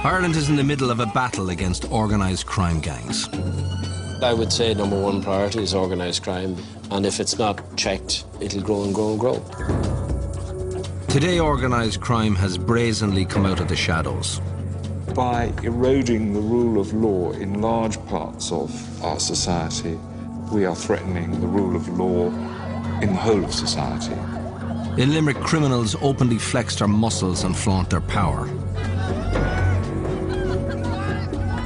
Ireland is in the middle of a battle against organised crime gangs. I would say number one priority is organised crime, and if it's not checked, it'll grow and grow and grow. Today, organised crime has brazenly come out of the shadows. By eroding the rule of law in large parts of our society, we are threatening the rule of law in the whole of society. In Limerick, criminals openly flex their muscles and flaunt their power.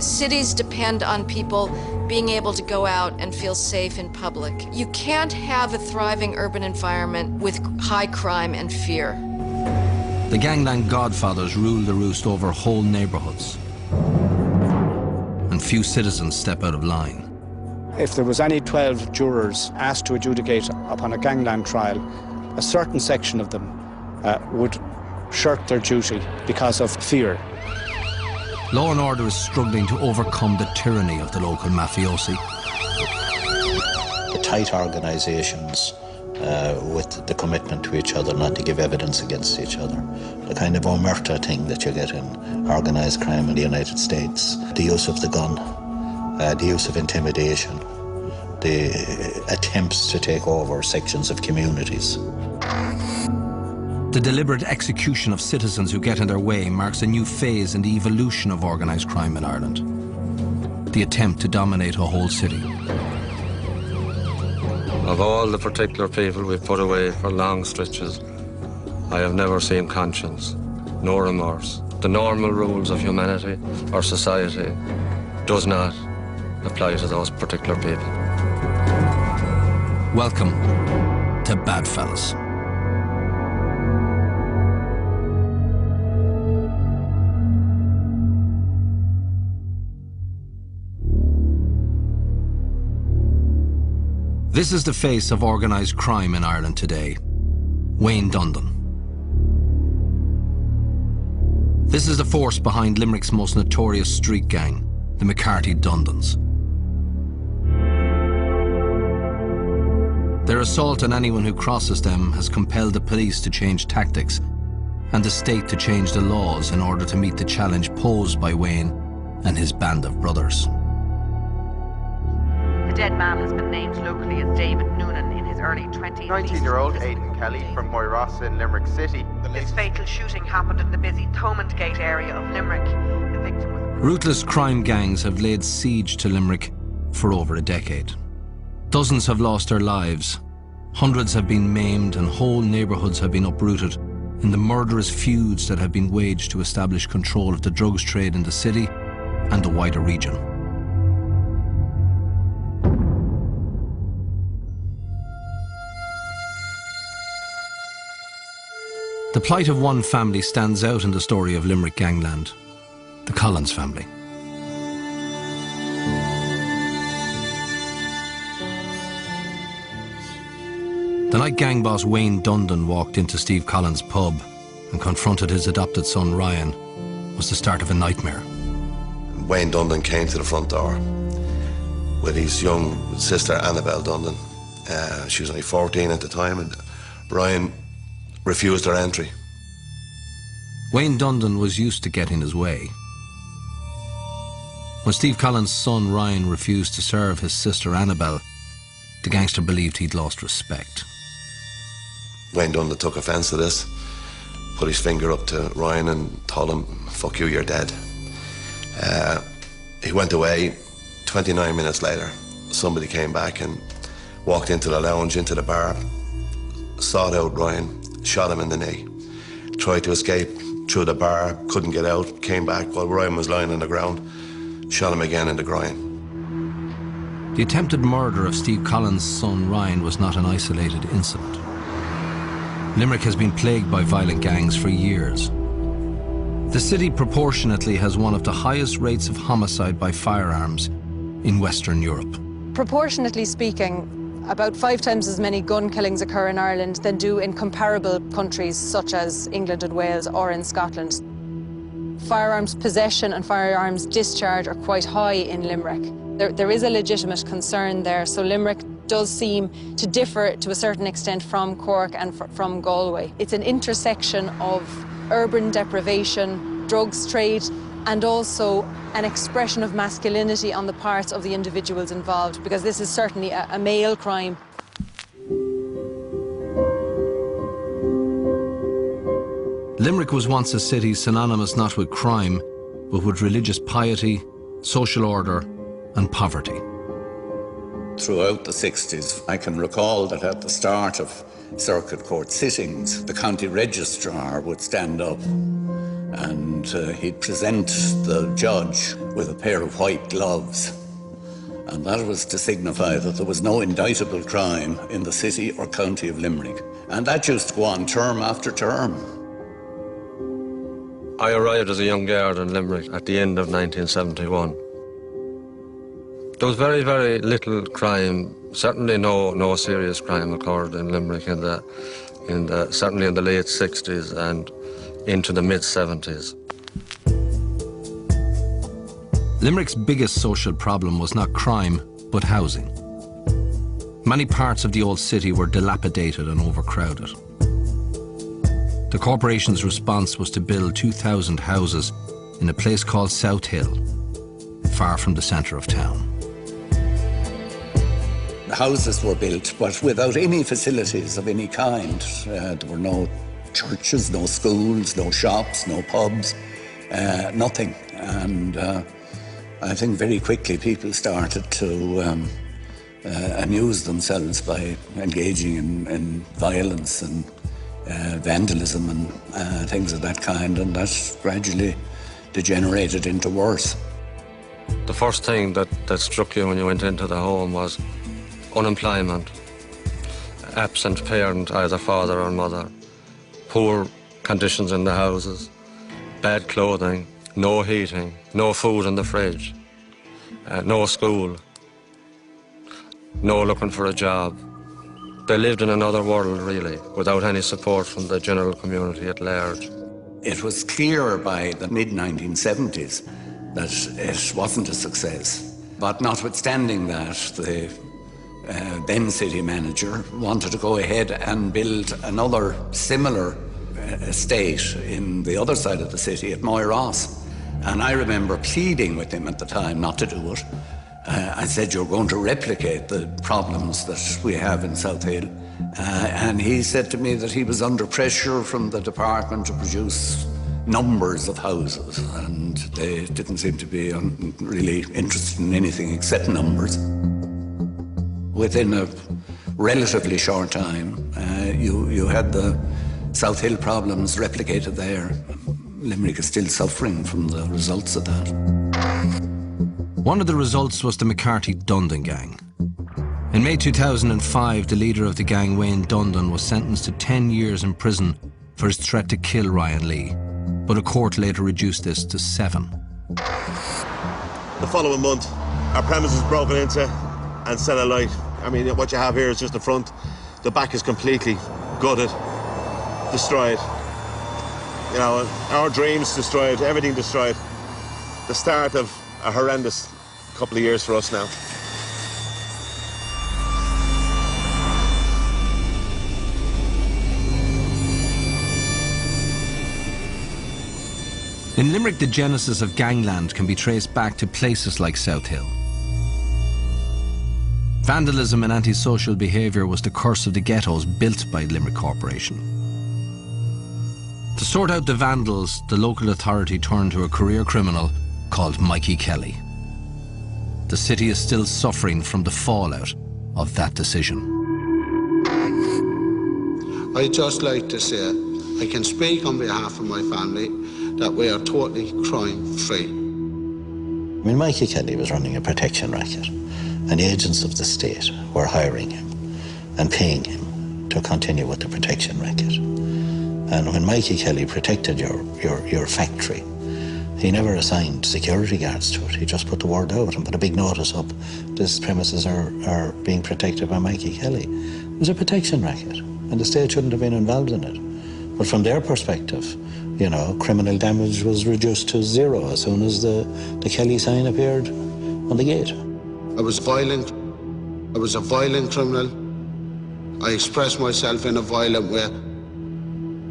Cities depend on people being able to go out and feel safe in public. You can't have a thriving urban environment with high crime and fear. The Gangland godfathers rule the roost over whole neighbourhoods, and few citizens step out of line. If there was any 12 jurors asked to adjudicate upon a gangland trial, a certain section of them would shirk their duty because of fear. Law and order is struggling to overcome the tyranny of the local mafiosi. The tight organisations with the commitment to each other not to give evidence against each other. The kind of omerta thing that you get in organised crime in the United States. The use of the gun, the use of intimidation, the attempts to take over sections of communities. The deliberate execution of citizens who get in their way marks a new phase in the evolution of organised crime in Ireland. The attempt to dominate a whole city. Of all the particular people we've put away for long stretches, I have never seen conscience, no remorse. The normal rules of humanity or society does not apply to those particular people. Welcome to Bad Fellas. This is the face of organised crime in Ireland today, Wayne Dundon. This is the force behind Limerick's most notorious street gang, the McCarthy Dundons. Their assault on anyone who crosses them has compelled the police to change tactics and the state to change the laws in order to meet the challenge posed by Wayne and his band of brothers. The dead man has been named locally as David Noonan in his early 20s. 19-year-old Aidan Kelly from Moyross in Limerick City. This fatal shooting happened in the busy Thomond Gate area of Limerick. The victim was... Ruthless crime gangs have laid siege to Limerick for over a decade. Dozens have lost their lives, hundreds have been maimed, and whole neighbourhoods have been uprooted in the murderous feuds that have been waged to establish control of the drugs trade in the city and the wider region. The plight of one family stands out in the story of Limerick Gangland, the Collins family. The night gang boss Wayne Dundon walked into Steve Collins' pub and confronted his adopted son Ryan was the start of a nightmare. Wayne Dundon came to the front door with his young sister Annabelle Dundon. She was only 14 at the time, and Ryan refused her entry. Wayne Dundon was used to getting his way. When Steve Collins' son Ryan refused to serve his sister Annabelle, the gangster believed he'd lost respect. Wayne Dundon took offence to this, put his finger up to Ryan and told him, "Fuck you, you're dead." He went away. 29 minutes later, somebody came back and walked into the lounge, into the bar, sought out Ryan, shot him in the knee, tried to escape through the bar, couldn't get out, came back while Ryan was lying on the ground, shot him again in the groin. The attempted murder of Steve Collins' son Ryan was not an isolated incident. Limerick has been plagued by violent gangs for years. The city proportionately has one of the highest rates of homicide by firearms in Western Europe. Proportionately speaking, about 5 times as many gun killings occur in Ireland than do in comparable countries such as England and Wales or in Scotland. Firearms possession and firearms discharge are quite high in Limerick. There is a legitimate concern there, so Limerick does seem to differ to a certain extent from Cork and from Galway. It's an intersection of urban deprivation, drugs trade, and also an expression of masculinity on the part of the individuals involved, because this is certainly a male crime. Limerick was once a city synonymous not with crime, but with religious piety, social order and poverty. Throughout the 60s, I can recall that at the start of circuit court sittings, the county registrar would stand up and he'd present the judge with a pair of white gloves. And that was to signify that there was no indictable crime in the city or county of Limerick. And that used to go on term after term. I arrived as a young guard in Limerick at the end of 1971. There was very, very little crime. Certainly no serious crime occurred in Limerick certainly in the late 60s and into the mid-70s. Limerick's biggest social problem was not crime, but housing. Many parts of the old city were dilapidated and overcrowded. The corporation's response was to build 2,000 houses in a place called South Hill, far from the centre of town. The houses were built, but without any facilities of any kind. There were no churches, no schools, no shops, no pubs, nothing. And I think very quickly people started to amuse themselves by engaging in violence and vandalism and things of that kind, and that gradually degenerated into worse. The first thing that struck you when you went into the home was unemployment, absent parent, either father or mother, poor conditions in the houses, bad clothing, no heating, no food in the fridge, no school, no looking for a job. They lived in another world, really, without any support from the general community at large. It was clear by the mid-1970s that it wasn't a success. But notwithstanding that, the then city manager wanted to go ahead and build another similar estate in the other side of the city at Moyross. And I remember pleading with him at the time not to do it. I said, you're going to replicate the problems that we have in South Hill. And he said to me that he was under pressure from the department to produce numbers of houses, and they didn't seem to be really interested in anything except numbers. Within a relatively short time, you had the South Hill problems replicated there. Limerick is still suffering from the results of that. One of the results was the McCarthy-Dundon gang. In May 2005, the leader of the gang, Wayne Dundon, was sentenced to 10 years in prison for his threat to kill Ryan Lee, but a court later reduced this to 7. The following month, our premises broken into and set alight. I mean, what you have here is just the front. The back is completely gutted, destroyed. You know, our dreams destroyed, everything destroyed. The start of a horrendous couple of years for us now. In Limerick, the genesis of gangland can be traced back to places like South Hill. Vandalism and antisocial behaviour was the curse of the ghettos built by Limerick Corporation. To sort out the vandals, the local authority turned to a career criminal called Mikey Kelly. The city is still suffering from the fallout of that decision. I'd just like to say I can speak on behalf of my family that we are totally crime-free. I mean, Mikey Kelly was running a protection racket, and the agents of the state were hiring him and paying him to continue with the protection racket. And when Mikey Kelly protected your factory, he never assigned security guards to it. He just put the word out and put a big notice up. This premises are being protected by Mikey Kelly. It was a protection racket, and the state shouldn't have been involved in it. But from their perspective, you know, criminal damage was reduced to 0 as soon as the Kelly sign appeared on the gate. I was violent. I was a violent criminal. I expressed myself in a violent way.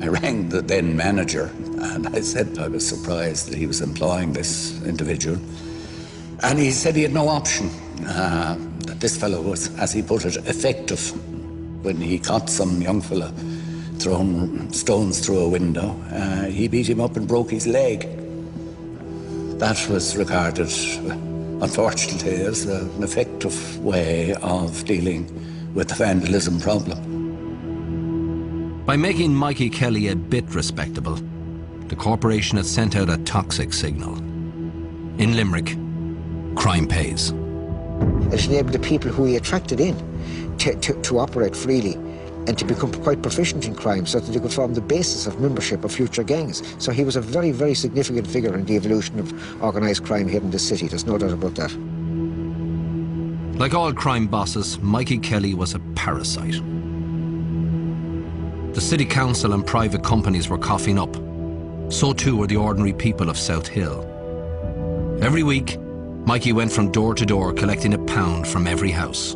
I rang the then manager And I said I was surprised that he was employing this individual. And he said he had no option, that this fellow was, as he put it, effective. When he caught some young fella throwing stones through a window, he beat him up and broke his leg. That was regarded, unfortunately, as an effective way of dealing with the vandalism problem. By making Mikey Kelly a bit respectable, the corporation had sent out a toxic signal. In Limerick, crime pays. It enabled the people who he attracted in to operate freely and to become quite proficient in crime so that they could form the basis of membership of future gangs. So he was a very, very significant figure in the evolution of organised crime here in this city. There's no doubt about that. Like all crime bosses, Mikey Kelly was a parasite. The city council and private companies were coughing up. So too were the ordinary people of South Hill. Every week, Mikey went from door to door collecting £1 from every house.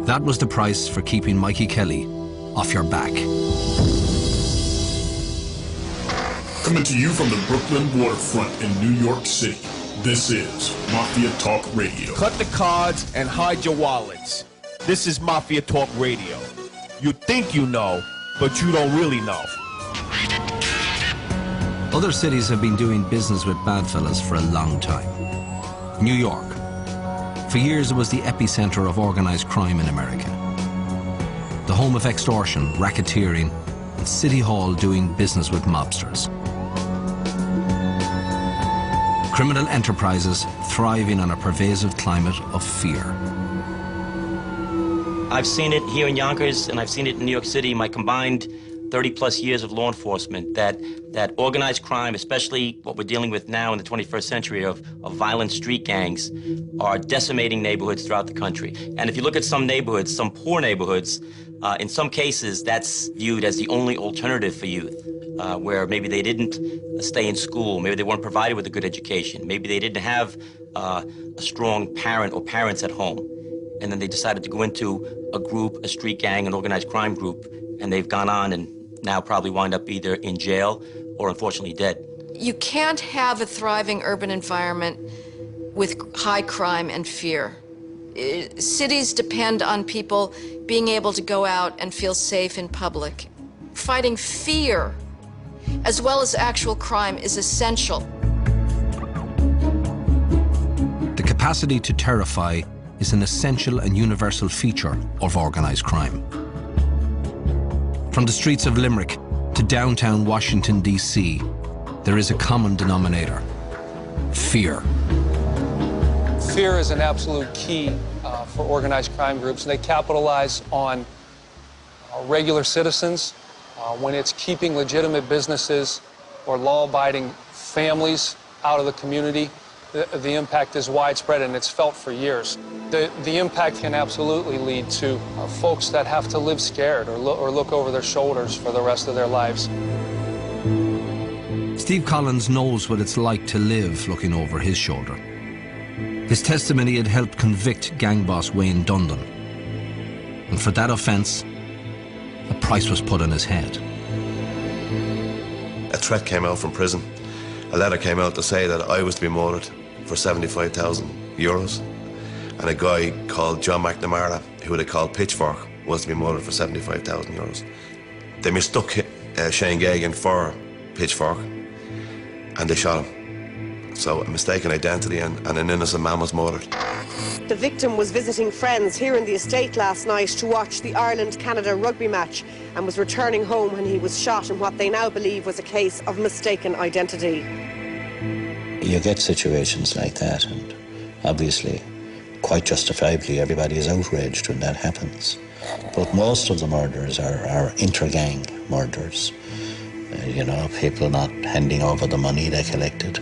That was the price for keeping Mikey Kelly off your back. Coming to you from the Brooklyn waterfront in New York City, this is Mafia Talk Radio. Cut the cards and hide your wallets. This is Mafia Talk Radio. You think you know, but you don't really know. Other cities have been doing business with bad fellas for a long time. New York. For years it was the epicenter of organised crime in America. The home of extortion, racketeering, and City Hall doing business with mobsters. Criminal enterprises thriving on a pervasive climate of fear. I've seen it here in Yonkers, and I've seen it in New York City, my combined 30-plus years of law enforcement, that organized crime, especially what we're dealing with now in the 21st century of violent street gangs, are decimating neighborhoods throughout the country. And if you look at some neighborhoods, some poor neighborhoods, in some cases, that's viewed as the only alternative for youth, where maybe they didn't stay in school, maybe they weren't provided with a good education, maybe they didn't have a strong parent or parents at home. And then they decided to go into a group, a street gang, an organized crime group, and they've gone on and now probably wind up either in jail or unfortunately dead. You can't have a thriving urban environment with high crime and fear. Cities depend on people being able to go out and feel safe in public. Fighting fear, as well as actual crime, is essential. The capacity to terrify is an essential and universal feature of organised crime. From the streets of Limerick to downtown Washington, D.C., there is a common denominator: fear. Fear is an absolute key for organized crime groups. They capitalize on regular citizens when it's keeping legitimate businesses or law-abiding families out of the community. The impact is widespread, and it's felt for years. The impact can absolutely lead to folks that have to live scared or look over their shoulders for the rest of their lives. Steve Collins knows what it's like to live looking over his shoulder. His testimony had helped convict gang boss Wayne Dundon. And for that offence, a price was put on his head. A threat came out from prison. A letter came out to say that I was to be murdered for €75,000. And a guy called John McNamara, who they called Pitchfork, was to be murdered for €75,000. They mistook Shane Gagan for Pitchfork, and they shot him. So a mistaken identity, and an innocent man was murdered. The victim was visiting friends here in the estate last night to watch the Ireland-Canada rugby match and was returning home when he was shot in what they now believe was a case of mistaken identity. You get situations like that, and obviously, quite justifiably, everybody is outraged when that happens. But most of the murders are inter-gang murders. You know, people not handing over the money they collected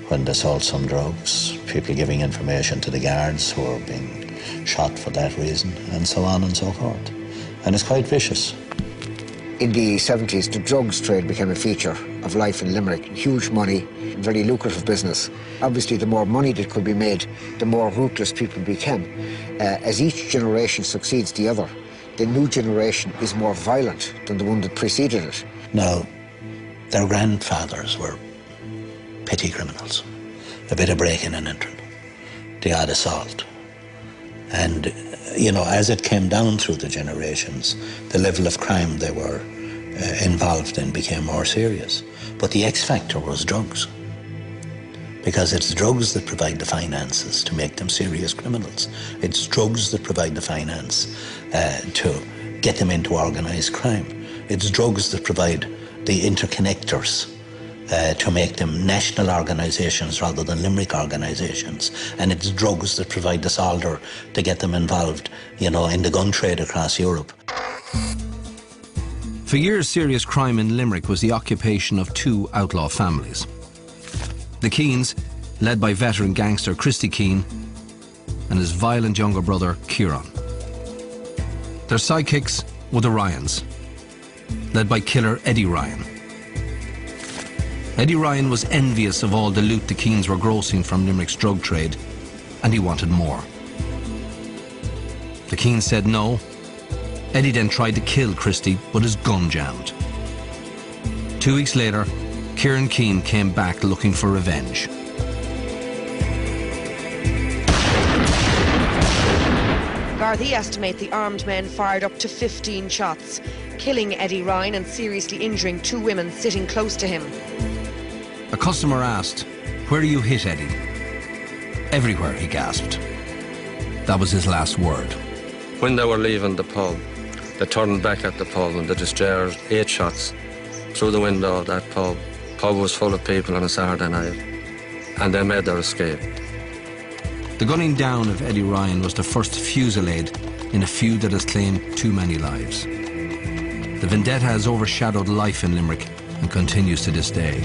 when they sold some drugs, people giving information to the guards who are being shot for that reason, and so on and so forth. And it's quite vicious. In the 70s, the drugs trade became a feature of life in Limerick. Huge money, very lucrative business. Obviously, the more money that could be made, the more ruthless people became. As each generation succeeds the other, the new generation is more violent than the one that preceded it. Now, Their grandfathers were petty criminals. A bit of breaking and entering, the odd assault. And, you know, as it came down through the generations, the level of crime they were involved in became more serious. But the X factor was drugs. Because it's drugs that provide the finances to make them serious criminals. It's drugs that provide the finance to get them into organised crime. It's drugs that provide the interconnectors to make them national organisations rather than Limerick organisations. And it's drugs that provide the solder to get them involved, you know, in the gun trade across Europe. For years, serious crime in Limerick was the occupation of two outlaw families. The Keanes, led by veteran gangster Christy Keane and his violent younger brother Kieran. Their sidekicks were the Ryans, led by killer Eddie Ryan. Eddie Ryan was envious of all the loot the Keanes were grossing from Limerick's drug trade, and he wanted more. The Keanes said no. Eddie then tried to kill Christy, but his gun jammed. 2 weeks later, Kieran Keane came back looking for revenge. Gardaí estimate the armed men fired up to 15 shots, killing Eddie Ryan and seriously injuring 2 women sitting close to him. A customer asked, "Where do you hit Eddie?" "Everywhere," he gasped. That was his last word. When they were leaving the pub, they turned back at the pub and they discharged 8 shots through the window of that pub. Pub was full of people on a Saturday night, and they made their escape. The gunning down of Eddie Ryan was the first fusillade in a feud that has claimed too many lives. The vendetta has overshadowed life in Limerick and continues to this day.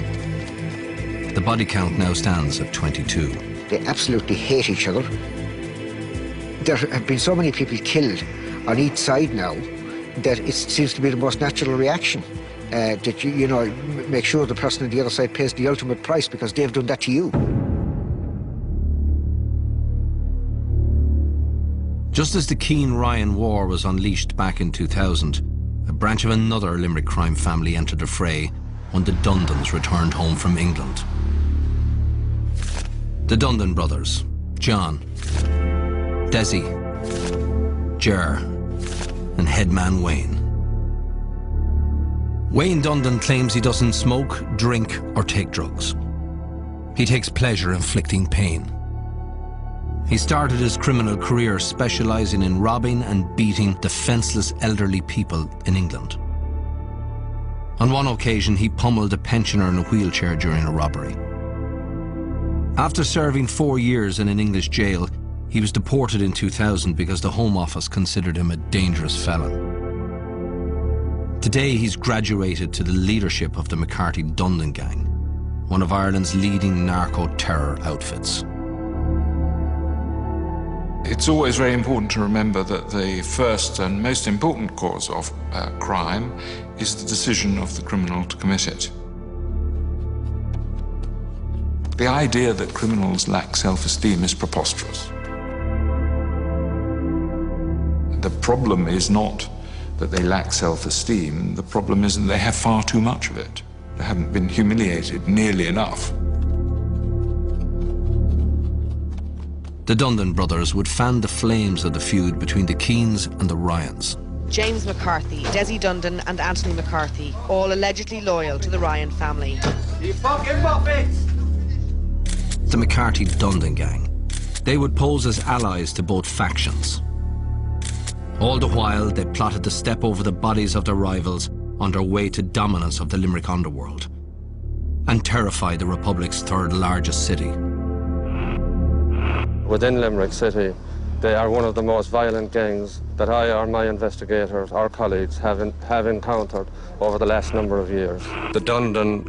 The body count now stands at 22. They absolutely hate each other. There have been so many people killed on each side now that it seems to be the most natural reaction. That you know, make sure the person on the other side pays the ultimate price because they've done that to you. Just as the Keane-Ryan war was unleashed back in 2000, a branch of another Limerick crime family entered the fray when the Dundons returned home from England. The Dundon brothers, John, Desi, Ger, and headman Wayne. Wayne Dundon claims he doesn't smoke, drink, or take drugs. He takes pleasure inflicting pain. He started his criminal career specialising in robbing and beating defenceless elderly people in England. On one occasion, he pummeled a pensioner in a wheelchair during a robbery. After serving 4 years in an English jail, he was deported in 2000 because the Home Office considered him a dangerous felon. Today, he's graduated to the leadership of the McCarthy Dundon Gang, one of Ireland's leading narco-terror outfits. It's always very important to remember that the first and most important cause of crime is the decision of the criminal to commit it. The idea that criminals lack self-esteem is preposterous. The problem is not that they lack self-esteem, the problem is that they have far too much of it. They haven't been humiliated nearly enough. The Dundon brothers would fan the flames of the feud between the Keanes and the Ryans. James McCarthy, Desi Dundon and Anthony McCarthy, all allegedly loyal to the Ryan family. You fucking muppets! The McCarthy Dundon Gang. They would pose as allies to both factions. All the while, they plotted to step over the bodies of their rivals on their way to dominance of the Limerick underworld and terrify the Republic's third largest city. Within Limerick City, they are one of the most violent gangs that I or my investigators, our colleagues, have encountered over the last number of years. The Dundon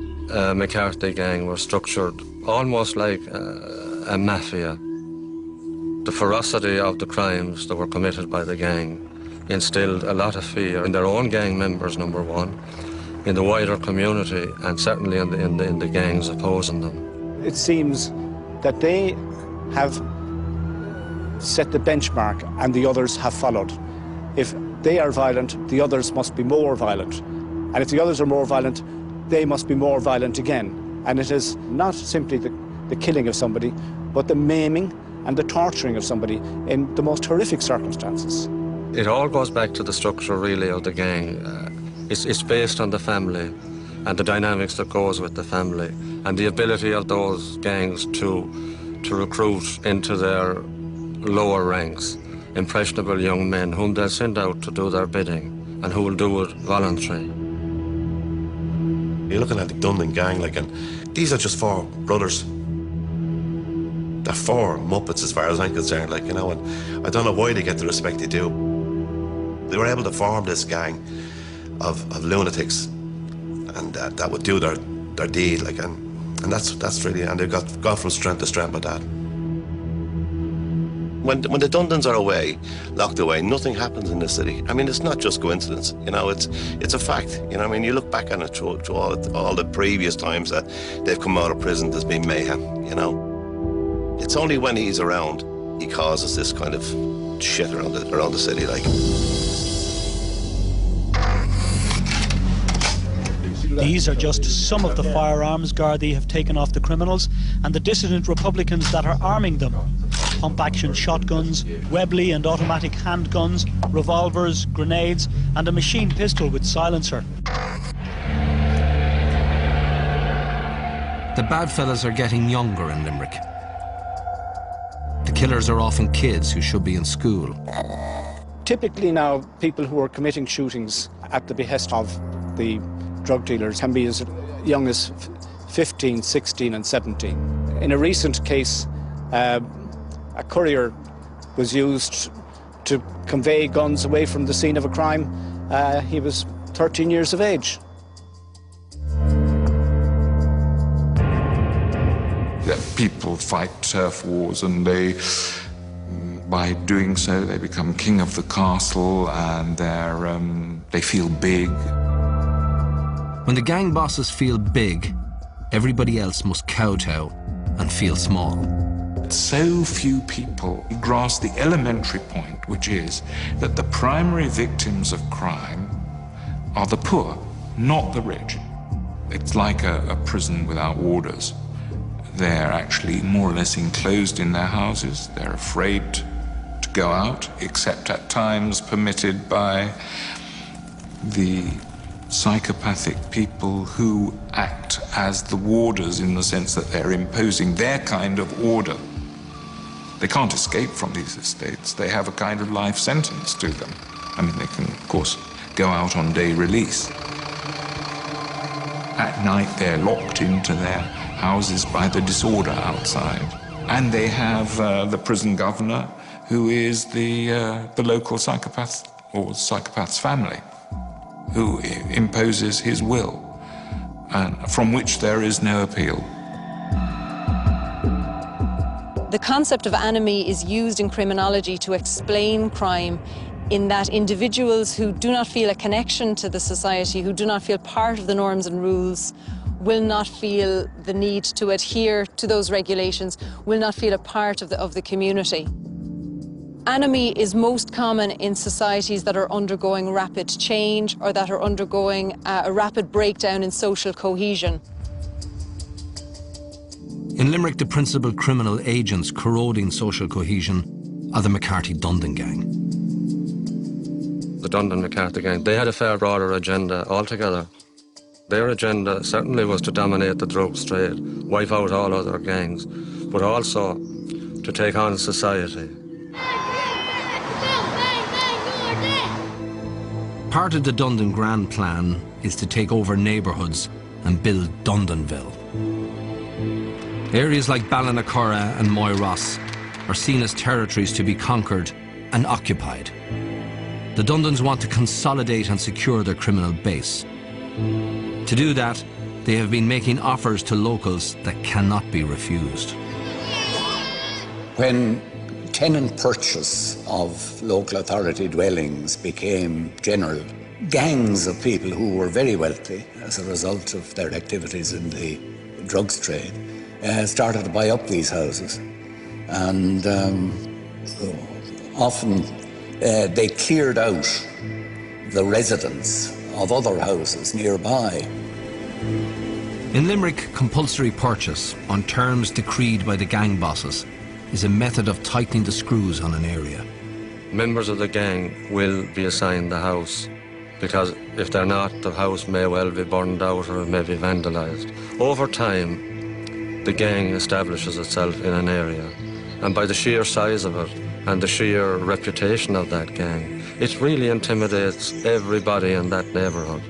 McCarthy gang was structured almost like a mafia. The ferocity of the crimes that were committed by the gang instilled a lot of fear in their own gang members, number one, in the wider community, and certainly in the gangs opposing them. It seems that they have set the benchmark and the others have followed. If they are violent, the others must be more violent. And if the others are more violent, they must be more violent again. And it is not simply the killing of somebody, but the maiming and the torturing of somebody in the most horrific circumstances. It all goes back to the structure, really, of the gang. It's based on the family and the dynamics that goes with the family and the ability of those gangs to recruit into their lower ranks impressionable young men whom they'll send out to do their bidding and who will do it voluntarily. You're looking at the Gangland gang, and these are just four brothers. They're four Muppets as far as I'm concerned, and I don't know why they get the respect they do. They were able to form this gang of lunatics, and that would do their deed, and that's really, and they've gone from strength to strength with that. When the Dundons are away, locked away, nothing happens in the city. I mean, it's not just coincidence, it's a fact. You look back on it through all the previous times that they've come out of prison, there's been mayhem, It's only when he's around he causes this kind of shit around the city, These are just some of the firearms Gardaí have taken off the criminals and the dissident Republicans that are arming them. Pump-action shotguns, Webley and automatic handguns, revolvers, grenades and a machine pistol with silencer. The bad fellas are getting younger in Limerick. The killers are often kids who should be in school. Typically now, people who are committing shootings at the behest of the drug dealers can be as young as 15, 16 and 17. In a recent case, a courier was used to convey guns away from the scene of a crime. He was 13 years of age. People fight turf wars, and by doing so, they become king of the castle, and they feel big. When the gang bosses feel big, everybody else must kowtow and feel small. So few people grasp the elementary point, which is that the primary victims of crime are the poor, not the rich. It's like a prison without warders. They're actually more or less enclosed in their houses. They're afraid to go out, except at times permitted by the psychopathic people who act as the warders, in the sense that they're imposing their kind of order. They can't escape from these estates. They have a kind of life sentence to them. I mean, they can, of course, go out on day release. At night, they're locked into their houses by the disorder outside. And they have the prison governor, who is the local psychopath or psychopath's family, who imposes his will, and from which there is no appeal. The concept of enemy is used in criminology to explain crime, in that individuals who do not feel a connection to the society, who do not feel part of the norms and rules, will not feel the need to adhere to those regulations, will not feel a part of the community. Enemy is most common in societies that are undergoing rapid change or that are undergoing a rapid breakdown in social cohesion. In Limerick, the principal criminal agents corroding social cohesion are the McCarthy-Dundon gang. The Dundon-McCarthy gang, they had a far broader agenda altogether. Their agenda certainly was to dominate the drugs trade, wipe out all other gangs, but also to take on society. Part of the Dundon Grand Plan is to take over neighbourhoods and build Dundonville. Areas like Ballinacurra and Moyross are seen as territories to be conquered and occupied. The Dundons want to consolidate and secure their criminal base. To do that, they have been making offers to locals that cannot be refused. When tenant purchase of local authority dwellings became general, gangs of people who were very wealthy as a result of their activities in the drugs trade started to buy up these houses. And often they cleared out the residents of other houses nearby. In Limerick, compulsory purchase, on terms decreed by the gang bosses, is a method of tightening the screws on an area. Members of the gang will be assigned the house, because if they're not, the house may well be burned out or it may be vandalised. Over time, the gang establishes itself in an area, and by the sheer size of it and the sheer reputation of that gang, it really intimidates everybody in that neighbourhood.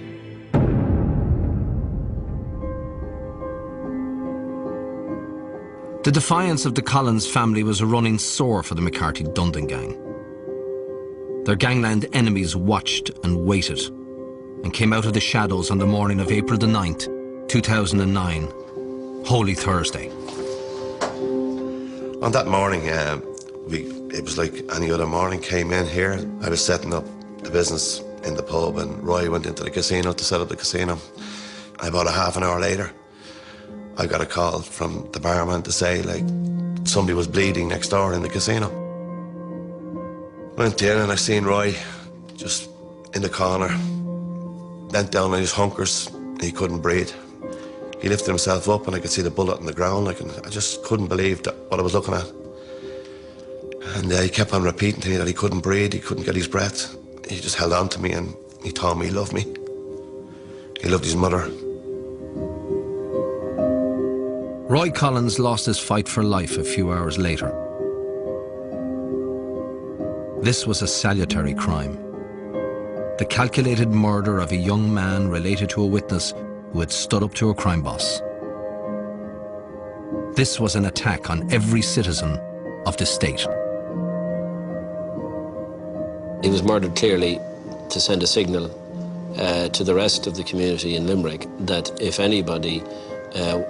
The defiance of the Collins family was a running sore for the McCarthy-Dundon gang. Their gangland enemies watched and waited and came out of the shadows on the morning of April the 9th, 2009, Holy Thursday. On that morning, it was like any other morning. Came in here, I was setting up the business in the pub, and Roy went into the casino to set up the casino. About a half an hour later, I got a call from the barman to say, like, somebody was bleeding next door in the casino. Went in and I seen Roy just in the corner, bent down on his hunkers, and he couldn't breathe. He lifted himself up and I could see the bullet on the ground. Like, and I just couldn't believe what I was looking at. And he kept on repeating to me that he couldn't breathe, he couldn't get his breath. He just held on to me and he told me he loved me. He loved his mother. Roy Collins lost his fight for life a few hours later. This was a salutary crime. The calculated murder of a young man related to a witness who had stood up to a crime boss. This was an attack on every citizen of the state. He was murdered clearly to send a signal to the rest of the community in Limerick that if anybody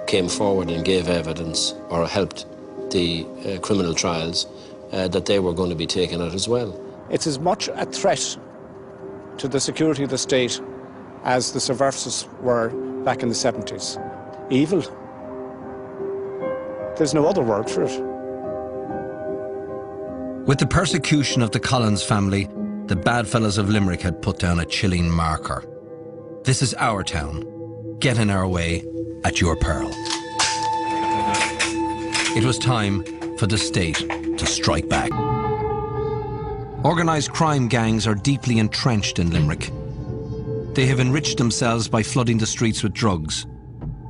came forward and gave evidence or helped the criminal trials, that they were going to be taken out as well. It's as much a threat to the security of the state as the subversives were back in the 70s. Evil. There's no other word for it. With the persecution of the Collins family, the bad fellows of Limerick had put down a chilling marker. This is our town. Get in our way at your peril. It was time for the state to strike back. Organised crime gangs are deeply entrenched in Limerick. They have enriched themselves by flooding the streets with drugs,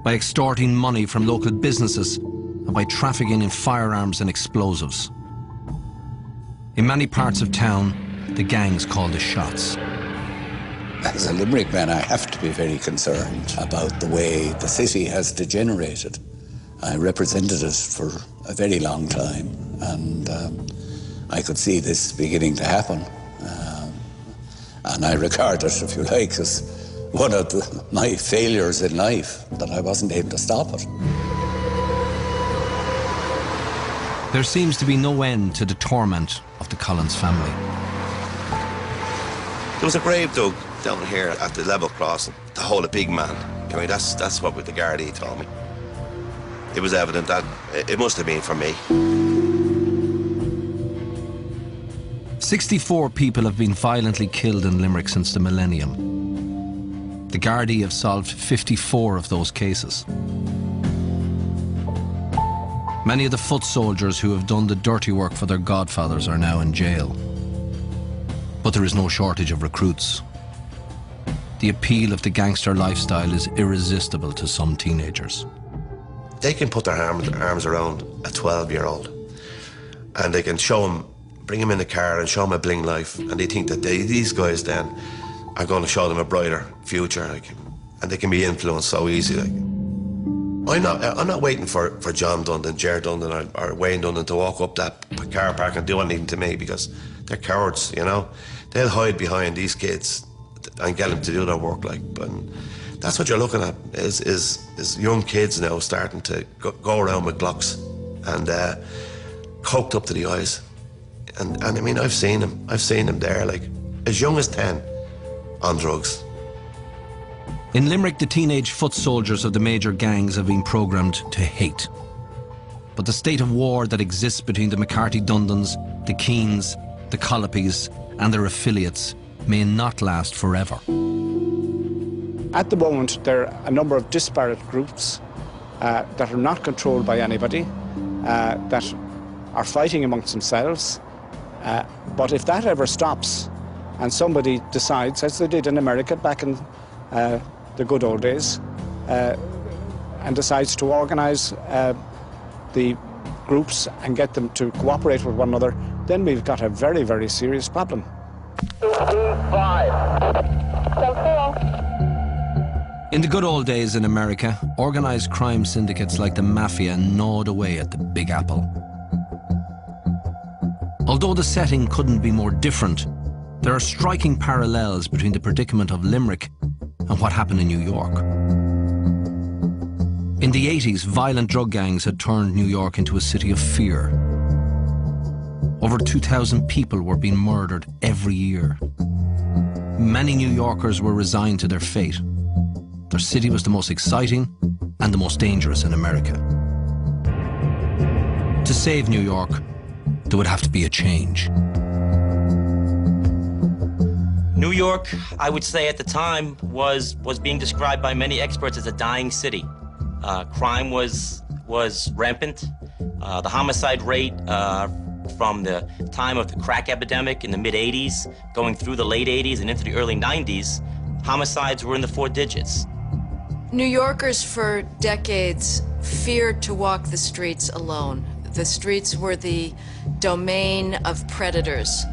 by extorting money from local businesses, and by trafficking in firearms and explosives. In many parts of town, the gangs call the shots. As a Limerick man, I have to be very concerned about the way the city has degenerated. I represented it for a very long time, and I could see this beginning to happen. And I regard it, if you like, as one of my failures in life, that I wasn't able to stop it. There seems to be no end to the torment of the Collins family. There was a grave dug down here at the level crossing to hold a big man. I mean, that's what the Gardaí told me. It was evident that it must have been for me. 64 people have been violently killed in Limerick since the millennium. The Gardaí have solved 54 of those cases. Many of the foot soldiers who have done the dirty work for their godfathers are now in jail. But there is no shortage of recruits. The appeal of the gangster lifestyle is irresistible to some teenagers. They can put their arms around a 12-year-old and they can show him, bring him in the car and show him a bling life, and they think that these guys then are going to show them a brighter future, like, and they can be influenced so easy. Like. I'm not waiting for John Dundon, Ger Dundon or Wayne Dundon to walk up that car park and do anything to me, because they're cowards, you know. They'll hide behind these kids and get them to do their work, like. But that's what you're looking at is young kids now starting to go around with Glocks and coked up to the eyes. And I mean, I've seen them there, like, as young as 10 on drugs. In Limerick, the teenage foot soldiers of the major gangs have been programmed to hate. But the state of war that exists between the McCarthy-Dundons, the Keens, the Collopys and their affiliates may not last forever. At the moment, there are a number of disparate groups that are not controlled by anybody, that are fighting amongst themselves. But if that ever stops and somebody decides, as they did in America back in the good old days, and decides to organise the groups and get them to cooperate with one another, then we've got a very, very serious problem. 225. In the good old days in America, organised crime syndicates like the Mafia gnawed away at the Big Apple. Although the setting couldn't be more different, there are striking parallels between the predicament of Limerick and what happened in New York. In the 80s, violent drug gangs had turned New York into a city of fear. Over 2,000 people were being murdered every year. Many New Yorkers were resigned to their fate. Their city was the most exciting and the most dangerous in America. To save New York, there would have to be a change. New York, I would say at the time, was being described by many experts as a dying city. Crime was rampant. The homicide rate from the time of the crack epidemic in the mid-'80s, going through the late 80s and into the early 90s, homicides were in the 4 digits. New Yorkers for decades feared to walk the streets alone. The streets were the domain of predators.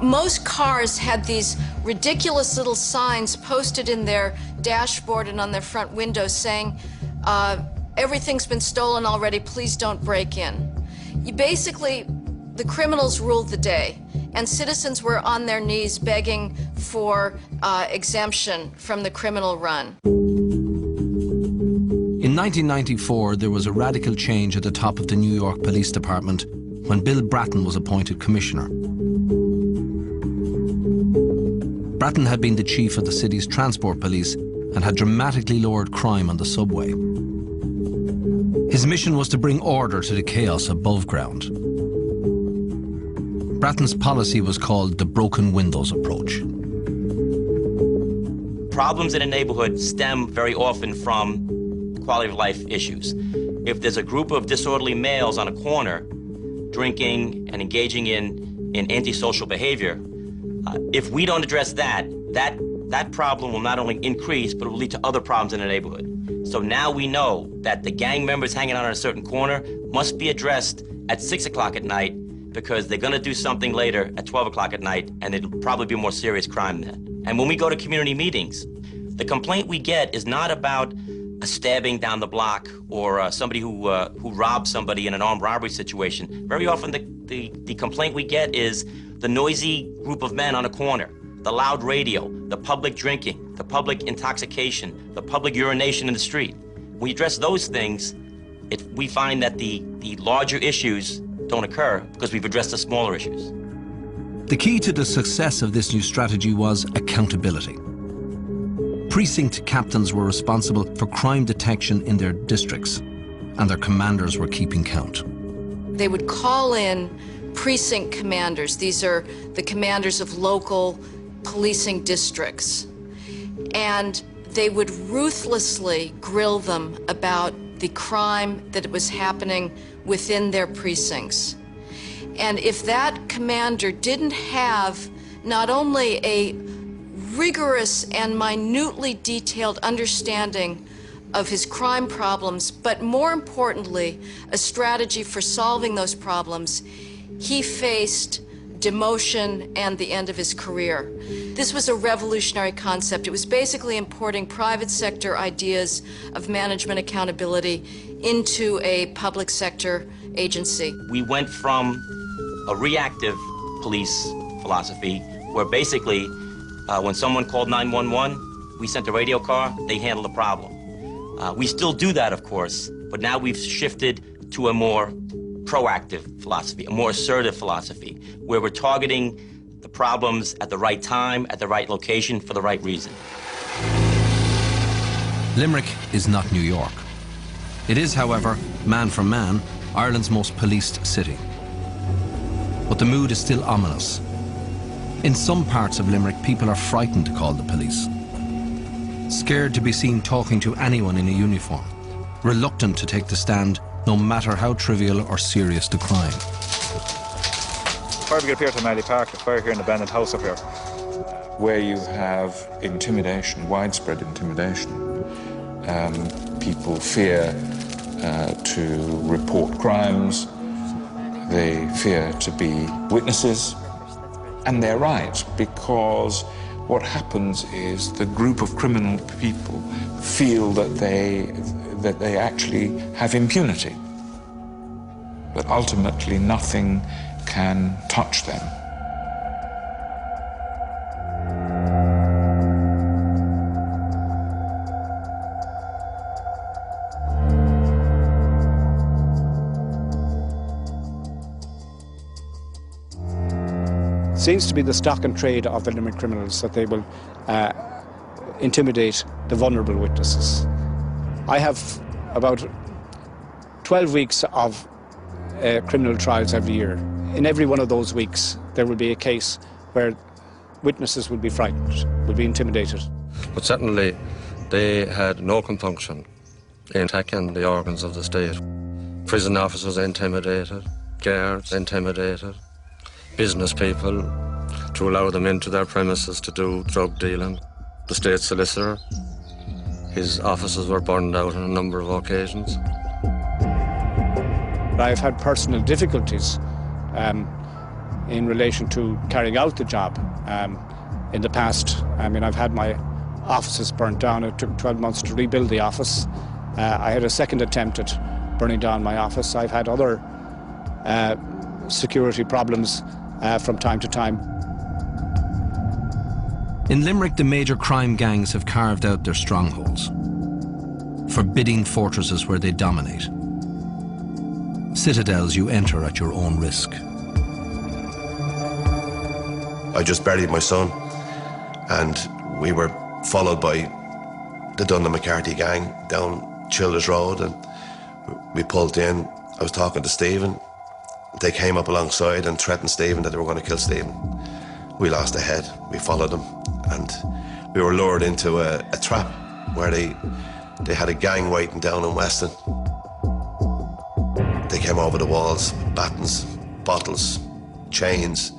Most cars had these ridiculous little signs posted in their dashboard and on their front windows saying, everything's been stolen already, please don't break in. Basically, the criminals ruled the day, and citizens were on their knees begging for exemption from the criminal run. In 1994, there was a radical change at the top of the New York Police Department when Bill Bratton was appointed commissioner. Bratton had been the chief of the city's transport police and had dramatically lowered crime on the subway. His mission was to bring order to the chaos above ground. Bratton's policy was called the broken windows approach. Problems in a neighborhood stem very often from quality of life issues. If there's a group of disorderly males on a corner drinking and engaging in antisocial behavior, if we don't address that problem will not only increase, but it will lead to other problems in the neighborhood. So now we know that the gang members hanging out on a certain corner must be addressed at 6 o'clock at night, because they're gonna do something later at 12 o'clock at night, and it'll probably be a more serious crime then. And when we go to community meetings, the complaint we get is not about a stabbing down the block or somebody who robbed somebody in an armed robbery situation. Very often the complaint we get is the noisy group of men on a corner, the loud radio, the public drinking, the public intoxication, the public urination in the street. When we address those things, we find that the larger issues don't occur because we've addressed the smaller issues. The key to the success of this new strategy was accountability. Precinct captains were responsible for crime detection in their districts, and their commanders were keeping count. They would call in precinct commanders. These are the commanders of local policing districts. And they would ruthlessly grill them about the crime that was happening within their precincts. And if that commander didn't have not only a rigorous and minutely detailed understanding of his crime problems, but more importantly, a strategy for solving those problems, he faced demotion and the end of his career. This was a revolutionary concept. It was basically importing private sector ideas of management accountability into a public sector agency. We went from a reactive police philosophy where basically when someone called 911, we sent a radio car, they handled the problem. We still do that, of course, but now we've shifted to a more proactive philosophy, a more assertive philosophy, where we're targeting the problems at the right time, at the right location, for the right reason. Limerick is not New York. It is, however, man for man, Ireland's most policed city. But the mood is still ominous. In some parts of Limerick, people are frightened to call the police. scared to be seen talking to anyone in a uniform, reluctant to take the stand no matter how trivial or serious the crime. Fire brigade up here to Malley Park, the fire here in the abandoned house up here, where you have intimidation, widespread intimidation. People fear to report crimes, they fear to be witnesses, and they're right, because what happens is the group of criminal people feel that they actually have impunity, but ultimately nothing can touch them. Seems to be the stock and trade of the Limerick criminals that they will intimidate the vulnerable witnesses. I have about 12 weeks of criminal trials every year. In every one of those weeks, there will be a case where witnesses will be frightened, will be intimidated. But certainly, they had no compunction in attacking the organs of the state. Prison officers intimidated, guards intimidated, business people to allow them into their premises to do drug dealing. The state solicitor, his offices were burned out on a number of occasions. I've had personal difficulties in relation to carrying out the job in the past. I mean, I've had my offices burnt down. It took 12 months to rebuild the office. I had a second attempt at burning down my office. I've had other security problems from time to time. In Limerick, the major crime gangs have carved out their strongholds, forbidding fortresses where they dominate. Citadels you enter at your own risk. I just buried my son, and we were followed by the Dundon McCarthy gang down Childers Road, and we pulled in. I was talking to Stephen. They came up alongside and threatened Stephen that they were going to kill Stephen. We lost a head. We followed them, and we were lured into a trap where they had a gang waiting down in Weston. They came over the walls, battens, bottles, chains,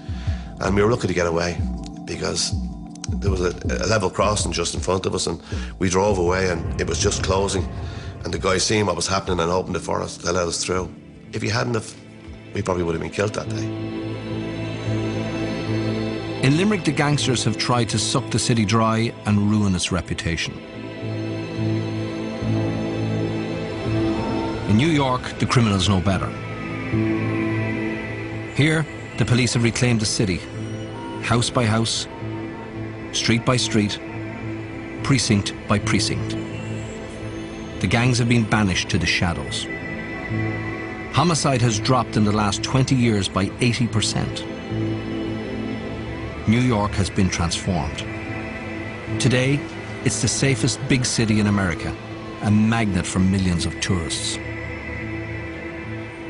and we were lucky to get away because there was a level crossing just in front of us, and we drove away and it was just closing, and the guy seen what was happening and opened it for us. They let us through. If he hadn't have, we probably would have been killed that day. In Limerick, the gangsters have tried to suck the city dry and ruin its reputation. In New York, the criminals know better. Here, the police have reclaimed the city, house by house, street by street, precinct by precinct. The gangs have been banished to the shadows. Homicide has dropped in the last 20 years by 80%. New York has been transformed. Today, it's the safest big city in America, a magnet for millions of tourists.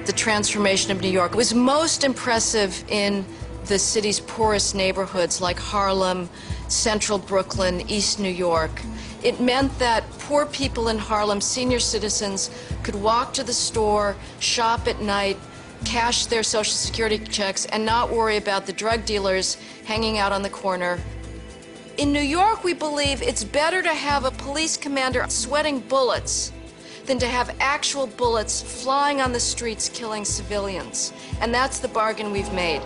The transformation of New York was most impressive in the city's poorest neighborhoods like Harlem, Central Brooklyn, East New York. It meant that poor people in Harlem, senior citizens, could walk to the store, shop at night, cash their Social Security checks, and not worry about the drug dealers hanging out on the corner. In New York, we believe it's better to have a police commander sweating bullets than to have actual bullets flying on the streets killing civilians. And that's the bargain we've made.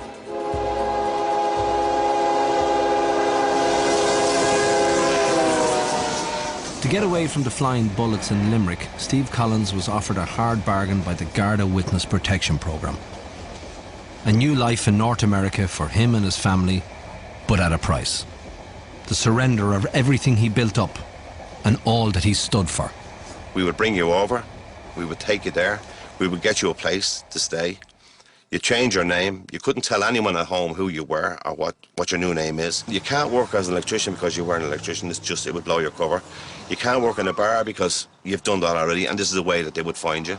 To get away from the flying bullets in Limerick, Steve Collins was offered a hard bargain by the Garda Witness Protection Programme. A new life in North America for him and his family, but at a price. The surrender of everything he built up and all that he stood for. We would bring you over, we would take you there, we would get you a place to stay. You change your name. You couldn't tell anyone at home who you were or what your new name is. You can't work as an electrician because you were an electrician. It would blow your cover. You can't work in a bar because you've done that already, and this is the way that they would find you.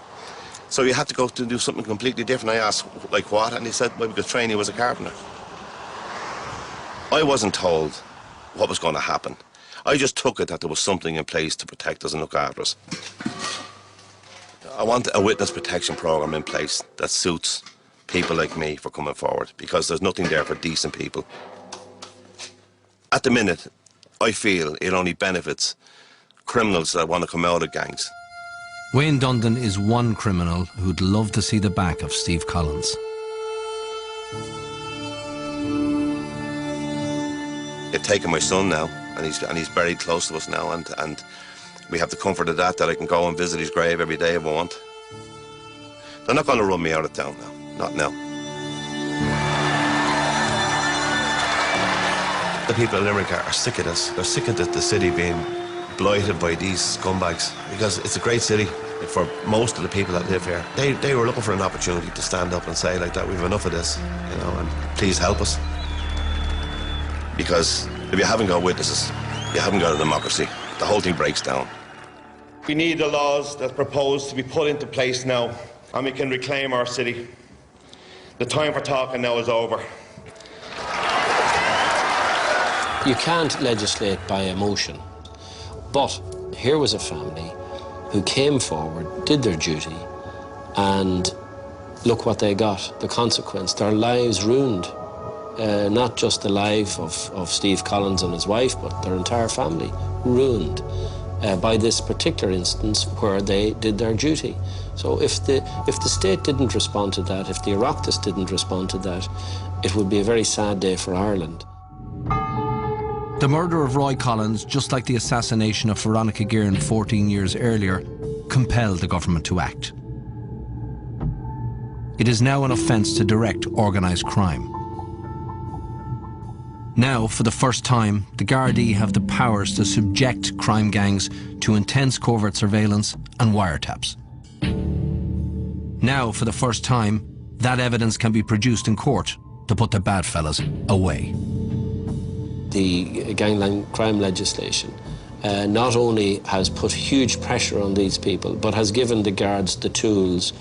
So you had to go to do something completely different. I asked, like what? And he said, well, we could train you as a carpenter. I wasn't told what was going to happen. I just took it that there was something in place to protect us and look after us. I want a witness protection program in place that suits people like me for coming forward, because there's nothing there for decent people. At the minute, I feel it only benefits criminals that want to come out of gangs. Wayne Dundon is one criminal who'd love to see the back of Steve Collins. They've taken my son now, and he's buried close to us now, and we have the comfort of that I can go and visit his grave every day if I want. They're not going to run me out of town now, not now. The people of Limerick are sick of this. They're sick of the city being blighted by these scumbags, because it's a great city for most of the people that live here. They were looking for an opportunity to stand up and say like that, we've enough of this, you know, and please help us. Because if you haven't got witnesses, you haven't got a democracy. The whole thing breaks down. We need the laws that proposed to be put into place now, and we can reclaim our city. The time for talking now is over. You can't legislate by emotion, but here was a family who came forward, did their duty, and look what they got, the consequence. Their lives ruined. Not just the life of Steve Collins and his wife, but their entire family ruined by this particular instance where they did their duty. So if the state didn't respond to that, if the Oireachtas didn't respond to that, it would be a very sad day for Ireland. The murder of Roy Collins, just like the assassination of Veronica Guerin 14 years earlier, compelled the government to act. It is now an offence to direct organised crime. Now, for the first time, the Gardaí have the powers to subject crime gangs to intense covert surveillance and wiretaps. Now, for the first time, that evidence can be produced in court to put the bad fellas away. The gangland crime legislation not only has put huge pressure on these people, but has given the guards the tools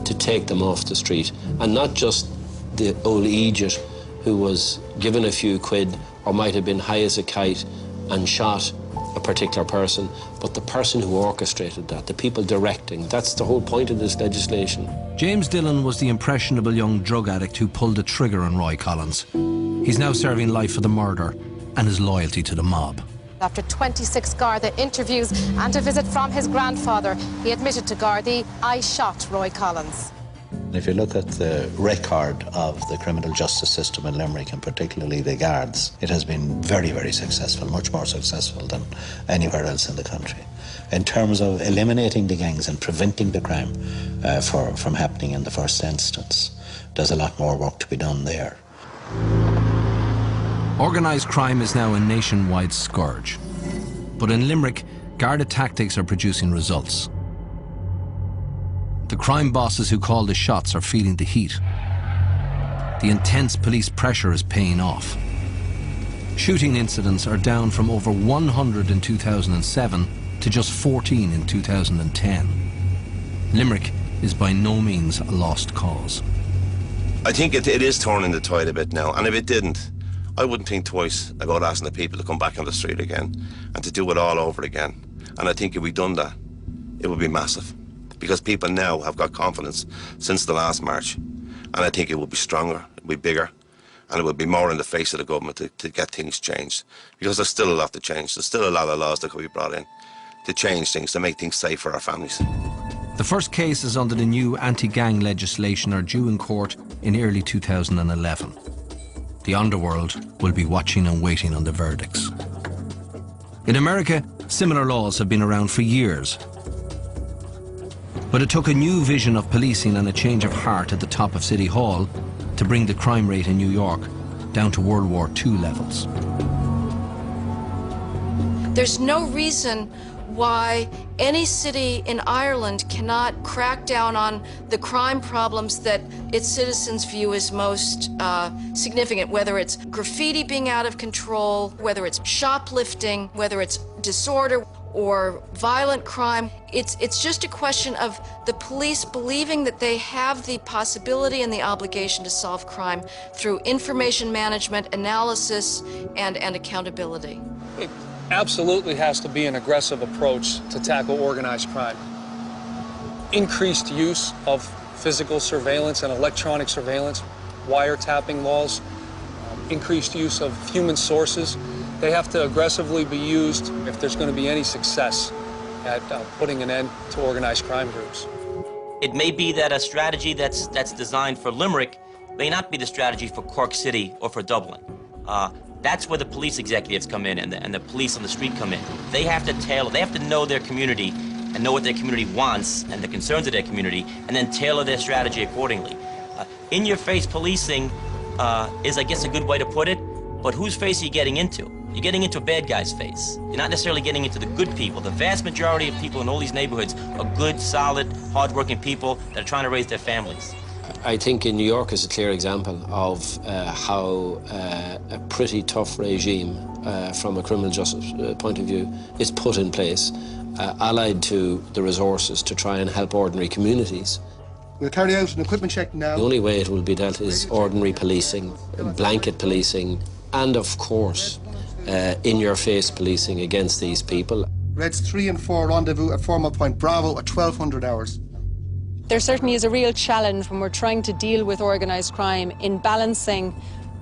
to take them off the street. And not just the old idiot who was given a few quid or might have been high as a kite and shot a particular person, but the person who orchestrated that, the people directing. That's the whole point of this legislation. James Dillon was the impressionable young drug addict who pulled the trigger on Roy Collins. He's now serving life for the murder and his loyalty to the mob. After 26 Garda interviews and a visit from his grandfather, he admitted to Gardaí, "I shot Roy Collins." If you look at the record of the criminal justice system in Limerick, and particularly the guards, it has been very, very successful, much more successful than anywhere else in the country. In terms of eliminating the gangs and preventing the crime from happening in the first instance, there's a lot more work to be done there. Organised crime is now a nationwide scourge. But in Limerick, Garda tactics are producing results. The crime bosses who call the shots are feeling the heat. The intense police pressure is paying off. Shooting incidents are down from over 100 in 2007 to just 14 in 2010. Limerick is by no means a lost cause. I think it is turning the tide a bit now, and if it didn't, I wouldn't think twice about asking the people to come back on the street again and to do it all over again. And I think if we'd done that, it would be massive. Because people now have got confidence since the last march. And I think it will be stronger, it will be bigger, and it will be more in the face of the government to get things changed. Because there's still a lot to change. There's still a lot of laws that could be brought in to change things, to make things safe for our families. The first cases under the new anti-gang legislation are due in court in early 2011. The underworld will be watching and waiting on the verdicts. In America, similar laws have been around for years. But it took a new vision of policing and a change of heart at the top of City Hall to bring the crime rate in New York down to World War II levels. There's no reason why any city in Ireland cannot crack down on the crime problems that its citizens view as most significant, whether it's graffiti being out of control, whether it's shoplifting, whether it's disorder or violent crime. It's just a question of the police believing that they have the possibility and the obligation to solve crime through information management, analysis, and accountability. absolutely has to be an aggressive approach to tackle organized crime. Increased use of physical surveillance and electronic surveillance, wiretapping laws, increased use of human sources. They have to aggressively be used if there's going to be any success at putting an end to organized crime groups. It may be that a strategy that's designed for Limerick may not be the strategy for Cork City or for Dublin. That's where the police executives come in and the police on the street come in. They have to tailor, they have to know their community and know what their community wants and the concerns of their community, and then tailor their strategy accordingly. In-your-face policing is, I guess, a good way to put it, but whose face are you getting into? You're getting into a bad guy's face. You're not necessarily getting into the good people. The vast majority of people in all these neighborhoods are good, solid, hard-working people that are trying to raise their families. I think in New York is a clear example of how a pretty tough regime from a criminal justice point of view is put in place, allied to the resources to try and help ordinary communities. We'll carry out an equipment check now. The only way it will be dealt is ordinary policing, blanket policing, and of course, in-your-face policing against these people. Reds 3 and 4 rendezvous at Formal Point Bravo at 1200 hours. There certainly is a real challenge when we're trying to deal with organised crime in balancing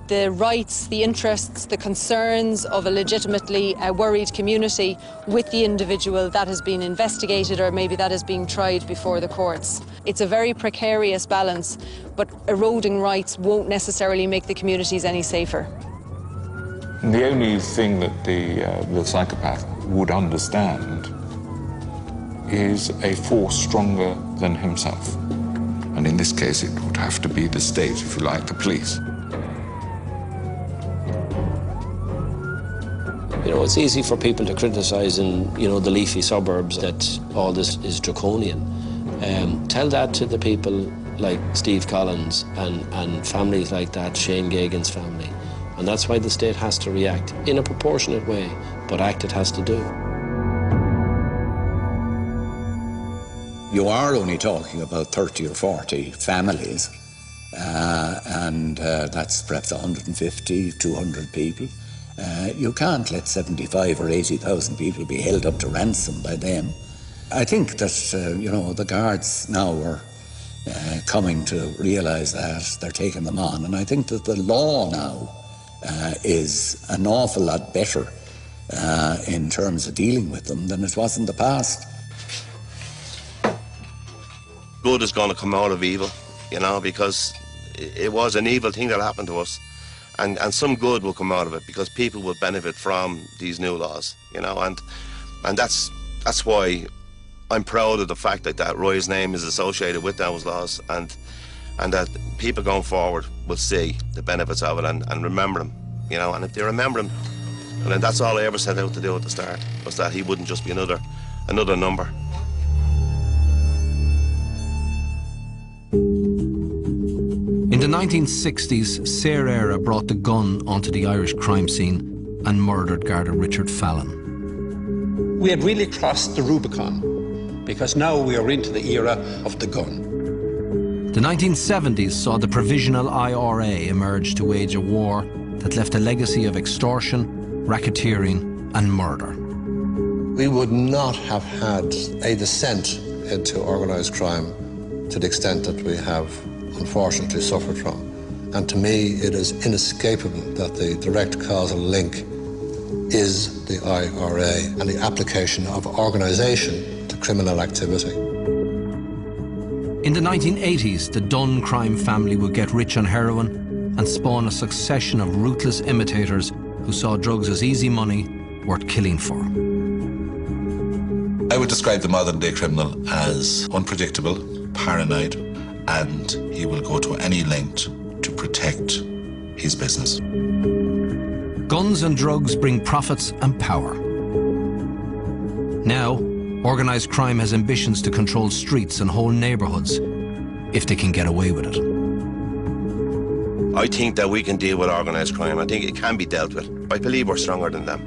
the rights, the interests, the concerns of a legitimately worried community with the individual that has been investigated or maybe that is being tried before the courts. It's a very precarious balance, but eroding rights won't necessarily make the communities any safer. The only thing that the psychopath would understand is a force stronger than himself. And in this case, it would have to be the state, if you like, the police. You know, it's easy for people to criticise in, you know, the leafy suburbs that all this is draconian. Tell that to the people like Steve Collins and families like that, Shane Gagan's family. And that's why the state has to react in a proportionate way, but act it has to do. You are only talking about 30 or 40 families, and that's perhaps 150, 200 people. You can't let 75 or 80,000 people be held up to ransom by them. I think that, you know, the guards now are coming to realise that they're taking them on, and I think that the law now is an awful lot better in terms of dealing with them than it was in the past. Good is going to come out of evil, you know, because it was an evil thing that happened to us. And some good will come out of it because people will benefit from these new laws, you know, and that's why I'm proud of the fact that Roy's name is associated with those laws and that people going forward will see the benefits of it and remember them, you know, and if they remember him, and then that's all I ever set out to do at the start, was that he wouldn't just be another number. In the 1960s, Sarah Era brought the gun onto the Irish crime scene and murdered Garda Richard Fallon. We had really crossed the Rubicon, because now we are into the era of the gun. The 1970s saw the Provisional IRA emerge to wage a war that left a legacy of extortion, racketeering and murder. We would not have had a descent into organised crime to the extent that we have unfortunately suffered from. And to me, it is inescapable that the direct causal link is the IRA and the application of organisation to criminal activity. In the 1980s, the Dunn crime family would get rich on heroin and spawn a succession of ruthless imitators who saw drugs as easy money worth killing for. I would describe the modern-day criminal as unpredictable, paranoid, and he will go to any length to protect his business. Guns and drugs bring profits and power. Now, organised crime has ambitions to control streets and whole neighbourhoods, if they can get away with it. I think that we can deal with organised crime. I think it can be dealt with. I believe we're stronger than them.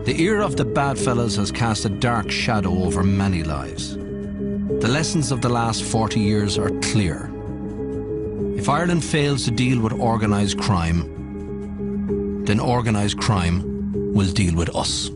The era of the bad fellas has cast a dark shadow over many lives. The lessons of the last 40 years are clear. If Ireland fails to deal with organised crime, then organised crime will deal with us.